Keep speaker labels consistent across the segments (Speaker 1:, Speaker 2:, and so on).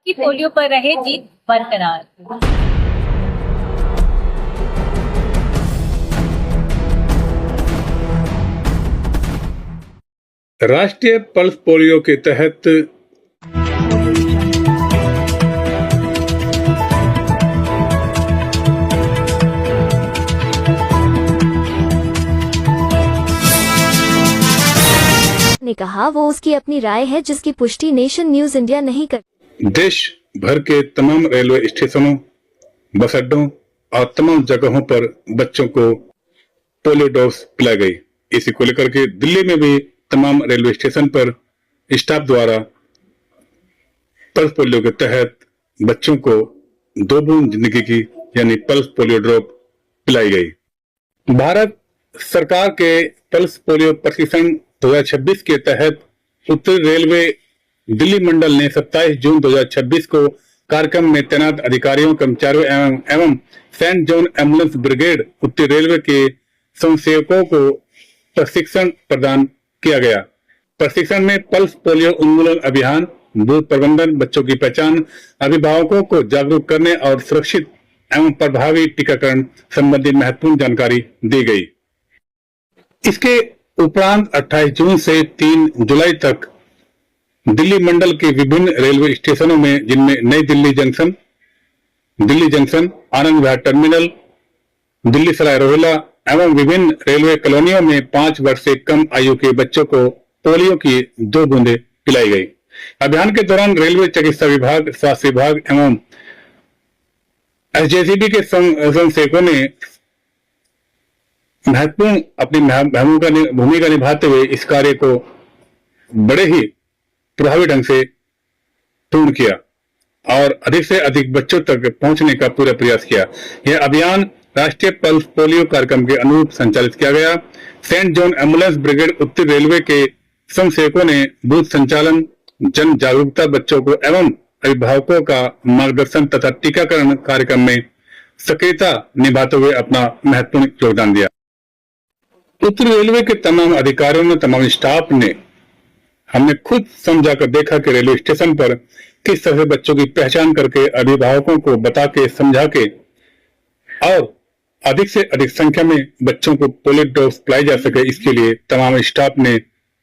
Speaker 1: कि पोलियो पर रहे जीत बरकरार।
Speaker 2: राष्ट्रीय पल्स पोलियो के तहत
Speaker 3: ने कहा वो उसकी अपनी राय है जिसकी पुष्टि नेशन न्यूज इंडिया नहीं कर।
Speaker 2: देश भर के तमाम रेलवे स्टेशनों, बस अड्डों और तमाम जगहों पर बच्चों को पोलियो डोज पिलाई गई। इसी को लेकर के दिल्ली में भी तमाम रेलवे स्टेशन पर स्टाफ द्वारा पल्स पोलियो के तहत बच्चों को 2 बूंद जिंदगी की यानी पल्स पोलियो ड्रॉप पिलाई गई। भारत सरकार के पल्स पोलियो प्रशिक्षण 2026 के तहत उत्तरी रेलवे दिल्ली मंडल ने 27 जून 2026 को कार्यक्रम में तैनात अधिकारियों, कर्मचारियों एवं सेंट जॉन एम्बुलेंस ब्रिगेड उत्तरी रेलवे के स्वयंसेवकों को प्रशिक्षण प्रदान किया गया। प्रशिक्षण में पल्स पोलियो उन्मूलन अभियान, बूथ प्रबंधन, बच्चों की पहचान, अभिभावकों को जागरूक करने और सुरक्षित एवं प्रभावी टीकाकरण संबंधी महत्वपूर्ण जानकारी दी गई। इसके उपरांत 28 जून से 3 जुलाई तक दिल्ली मंडल के विभिन्न रेलवे स्टेशनों में, जिनमें नई दिल्ली जंक्शन, आनंद विहार टर्मिनल, दिल्ली सराय रोहिला एवं विभिन्न रेलवे कॉलोनियों में 5 वर्ष से कम आयु के बच्चों को पोलियो की 2 बूंदें पिलाई गई। अभियान के दौरान रेलवे चिकित्सा विभाग, स्वास्थ्य विभाग एवं एसजेसीबी के स्वयंसेवकों ने महत्वपूर्ण अपनी भूमिका निभाते हुए इस कार्य को बड़े ही प्रभावी ढंग से पूर्ण किया और अधिक से अधिक बच्चों तक पहुंचने का पूरा प्रयास किया। यह अभियान राष्ट्रीय पल्स पोलियो कार्यक्रम के अनुरूप संचालित किया गया। सेंट जॉन एम्बुलेंस ब्रिगेड उत्तरी रेलवे के स्वयंसेवकों ने बूथ संचालन, जन जागरूकता, बच्चों को एवं अभिभावकों का मार्गदर्शन तथा टीकाकरण कार्यक्रम में सक्रियता निभाते हुए अपना महत्वपूर्ण योगदान दिया। उत्तरी रेलवे के तमाम अधिकारियों ने, तमाम स्टाफ ने, हमने खुद समझा कर देखा कि रेलवे स्टेशन पर किस तरह से बच्चों की पहचान करके, अभिभावकों को बता के, समझा के और अधिक से अधिक संख्या में बच्चों को पोलियो डोज पिलाई जा सके, इसके लिए तमाम स्टाफ ने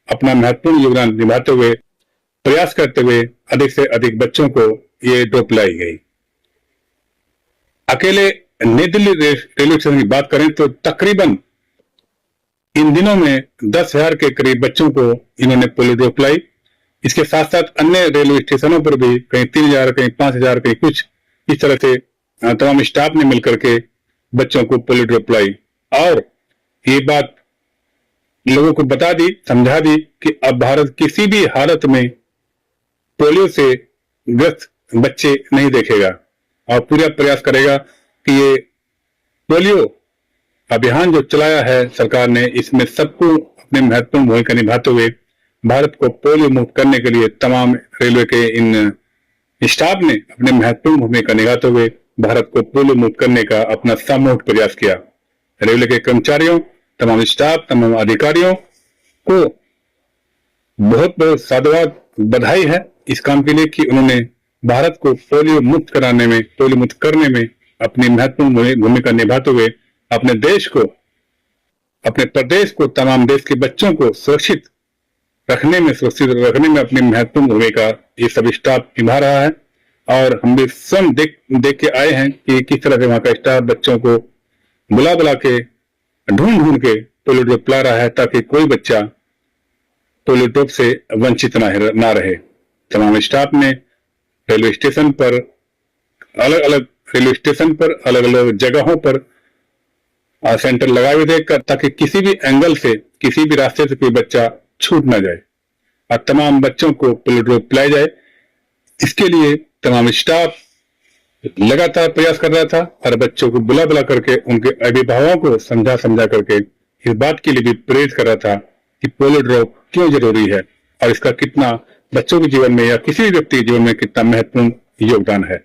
Speaker 2: अपना महत्वपूर्ण योगदान निभाते हुए, प्रयास करते हुए अधिक से अधिक बच्चों को ये डोज पिलाई गई। अकेले नई दिल्ली रेलवे स्टेशन की बात करें तो तकरीबन इन दिनों में 10,000 के करीब बच्चों को इन्होंने पोलियो डोज पिलाई। इसके साथ साथ अन्य रेलवे स्टेशनों पर भी कहीं 3,000, कहीं 5,000, कहीं कुछ इस तरह से तमाम स्टाफ ने मिलकर के बच्चों को पोलियो डोज पिलाई और ये बात लोगों को बता दी, समझा दी कि अब भारत किसी भी हालत में पोलियो से ग्रस्त बच्चे नहीं देखेगा और पूरा प्रयास करेगा कि ये पोलियो अभियान जो चलाया है सरकार ने, इसमें सबको अपने महत्वपूर्ण भूमिका निभाते हुए भारत को पोलियो मुक्त करने के लिए तमाम रेलवे के इन स्टाफ ने अपने महत्वपूर्ण भूमिका निभाते हुए भारत को पोलियो मुक्त करने का अपना सामूहिक प्रयास किया। रेलवे के कर्मचारियों, तमाम स्टाफ, तमाम अधिकारियों को बहुत बहुत साधुवाद, बधाई है इस काम के लिए कि उन्होंने भारत को पोलियो मुक्त कराने में, पोलियो मुक्त करने में अपनी महत्वपूर्ण भूमिका निभाते हुए अपने देश को, अपने प्रदेश को, तमाम देश के बच्चों को सुरक्षित रखने में अपनी महत्वपूर्ण भूमिका ये सभी स्टाफ निभा रहा है। और हम भी स्वयं देख के आए हैं कि किस तरह से वहां का स्टाफ बच्चों को बुला के, ढूंढ के पोलियो ड्रॉप पिला रहा है ताकि कोई बच्चा पोलियो ड्रॉप से वंचित ना रहे। तमाम स्टाफ ने रेलवे स्टेशन पर, अलग अलग जगहों पर सेंटर लगाए हुए थे ताकि किसी भी एंगल से, किसी भी रास्ते से कोई बच्चा छूट ना जाए और तमाम बच्चों को पोलियो ड्रॉप पिलाई जाए। इसके लिए तमाम स्टाफ लगातार प्रयास कर रहा था और बच्चों को बुला करके उनके अभिभावकों को समझा करके इस बात के लिए भी प्रेरित कर रहा था कि पोलियो ड्रॉप क्यों जरूरी है और इसका कितना बच्चों के जीवन में या किसी भी व्यक्ति के जीवन में कितना महत्वपूर्ण योगदान है।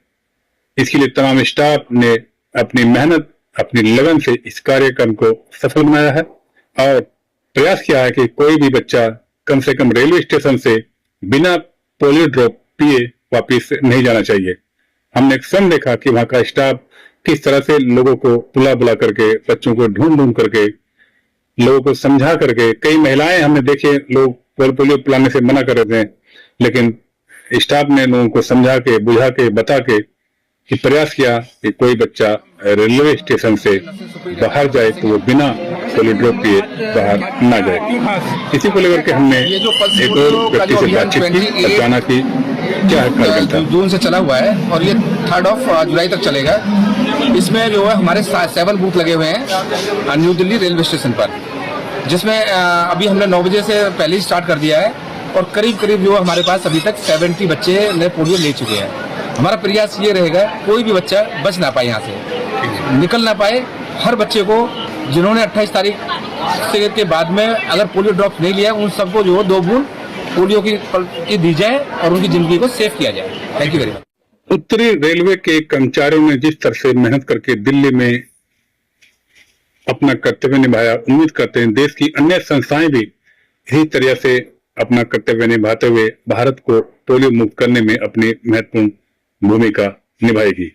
Speaker 2: इसके लिए तमाम स्टाफ ने अपनी मेहनत, अपनी लगन से इस कार्यक्रम को सफल बनाया है और प्रयास किया है कि कोई भी बच्चा कम से कम रेलवे स्टेशन से बिना पोलियो ड्रॉप पिए वापिस नहीं जाना चाहिए। हमने स्वयं देखा कि वहां का स्टाफ किस तरह से लोगों को बुला बुला करके, बच्चों को ढूंढ ढूंढ करके, लोगों को समझा करके, कई महिलाएं हमने देखे लोग पोलियो पिलाने से मना कर रहे थे, लेकिन स्टाफ ने लोगों को समझा के, बुझा के, बता के कि प्रयास किया कि कोई बच्चा रेलवे स्टेशन से बाहर जाए तो वो बिना पोलियो ड्रॉप किए बाहर ना जाए। इसी को लेकर के हमने एक और व्यक्ति से बातचीत की, बताना की क्या है कार्यक्रम था।
Speaker 4: जून से चला हुआ है और ये 3 जुलाई तक चलेगा। इसमें जो है हमारे 7 बूथ लगे हुए हैं न्यू दिल्ली रेलवे स्टेशन पर, जिसमें अभी हमने 9 बजे से पहले ही स्टार्ट कर दिया है और करीब करीब जो हमारे पास अभी तक 70 बच्चे ने पोलियो ले चुके हैं। हमारा प्रयास ये रहेगा कोई भी बच्चा बच ना पाए, यहाँ से निकल ना पाए। हर बच्चे को जिन्होंने 28 तारीख के बाद में अगर पोलियो ड्रॉप नहीं लिया, उन सबको जो 2 बूंद पोलियो की दी जाए और उनकी जिंदगी को सेव किया जाए। Thank you very much.
Speaker 2: उत्तरी रेलवे के कर्मचारियों ने जिस तरह से मेहनत करके दिल्ली में अपना कर्तव्य निभाया, उम्मीद करते हैं देश की अन्य संस्थाएं भी इसी तरह से अपना कर्तव्य निभाते हुए भारत को पोलियो मुक्त करने में अपनी महत्वपूर्ण भूमिका निभाएगी।